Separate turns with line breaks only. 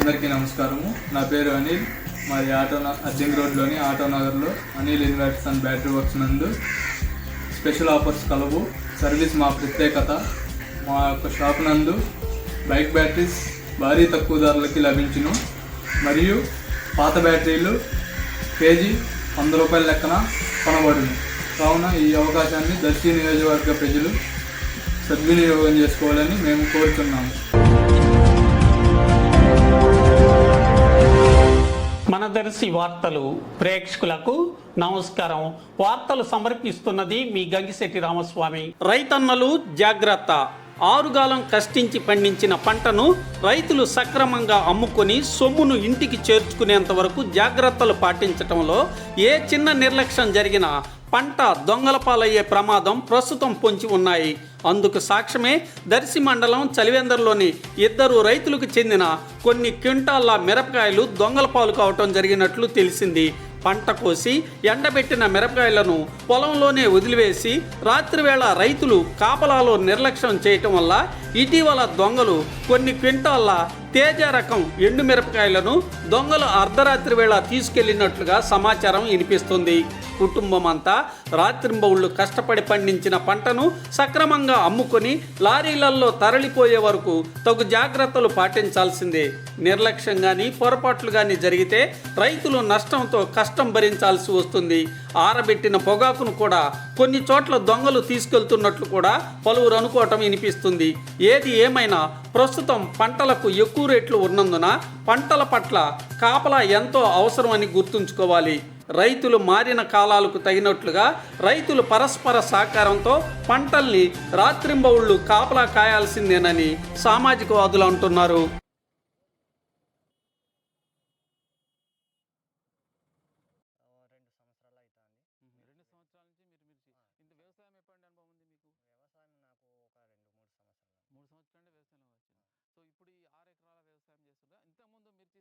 అందరికీ నమస్కారము. నా పేరు అనిల్. మాది అర్జంగ్ రోడ్లోని ఆటో నగర్లో Anil inverters and battery works నందు స్పెషల్ ఆఫర్స్ కలవు. సర్వీస్ మా ప్రత్యేకత. మా యొక్క షాప్ నందు బైక్ బ్యాటరీస్ భారీ తక్కువ ధరలకి లభించును. మరియు పాత బ్యాటరీలు కేజీ 100 రూపాయల లెక్కన కొనబడును. కావున ఈ అవకాశాన్ని దర్శి నియోజకవర్గ ప్రజలు సద్వినియోగం చేసుకోవాలని మేము కోరుతున్నాము.
మన దర్శి వార్తలు ప్రేక్షకులకు నమస్కారం. వార్తలు సమర్పిస్తున్నది మీ గంగిశెట్టి రామస్వామి. రైతన్నలు జాగ్రత్త. ఆరుగాలం కష్టించి పండించిన పంటను రైతులు సక్రమంగా అమ్ముకొని సొమ్మును ఇంటికి చేర్చుకునేంత వరకు జాగ్రత్తలు పాటించటంలో ఏ చిన్న నిర్లక్ష్యం జరిగినా పంట దొంగల పాలయ్యే ప్రమాదం ప్రస్తుతం పొంచి ఉన్నాయి. అందుకు సాక్ష్యమే దర్శి మండలం చలివేందర్లోని 2 రైతులకు చెందిన కొన్ని క్వింటాళ్ళ మిరపకాయలు దొంగల పాలు కావటం జరిగినట్లు తెలిసింది. పంట కోసి ఎండబెట్టిన మిరపకాయలను పొలంలోనే వదిలివేసి రాత్రివేళ రైతులు కాపలాలో నిర్లక్ష్యం చేయటం వల్ల ఇటీవల దొంగలు కొన్ని క్వింటాళ్ళ తేజ రకం ఎండు మిరపకాయలను దొంగలు అర్ధరాత్రి వేళ తీసుకెళ్లినట్లుగా సమాచారం వినిపిస్తుంది. కుటుంబం అంతా రాత్రింబవుళ్ళు కష్టపడి పండించిన పంటను సక్రమంగా అమ్ముకొని లారీలలో తరలిపోయే వరకు తగు జాగ్రత్తలు పాటించాల్సిందే. నిర్లక్ష్యం కానీ పొరపాట్లు కానీ జరిగితే రైతులు నష్టంతో కష్టం భరించాల్సి వస్తుంది. ఆరబెట్టిన పొగాకును కూడా కొన్ని చోట్ల దొంగలు తీసుకెళ్తున్నట్లు కూడా పలువురు అనుకోవటం వినిపిస్తుంది. ఏది ఏమైనా ప్రస్తుతం పంటలకు ఎక్కువ రేట్లు ఉన్నందున పంటల పట్ల కాపలా ఎంతో అవసరమని గుర్తుంచుకోవాలి. రైతులు మారిన కాలాలకు తగినట్లుగా రైతులు పరస్పర సహకారంతో పంటల్ని రాత్రింబవుళ్ళు కాపలా కాయాల్సిందేనని సామాజికవాదులు అంటున్నారు.
వ్యవసాయం నాకు ఒక 2-3 సంవత్సరాలు వ్యవసాయంలో వచ్చింది. సో ఇప్పుడు ఈ 6 ఎకరాల వ్యవసాయం చేస్తుందా? ఇంతకుముందు మిర్చి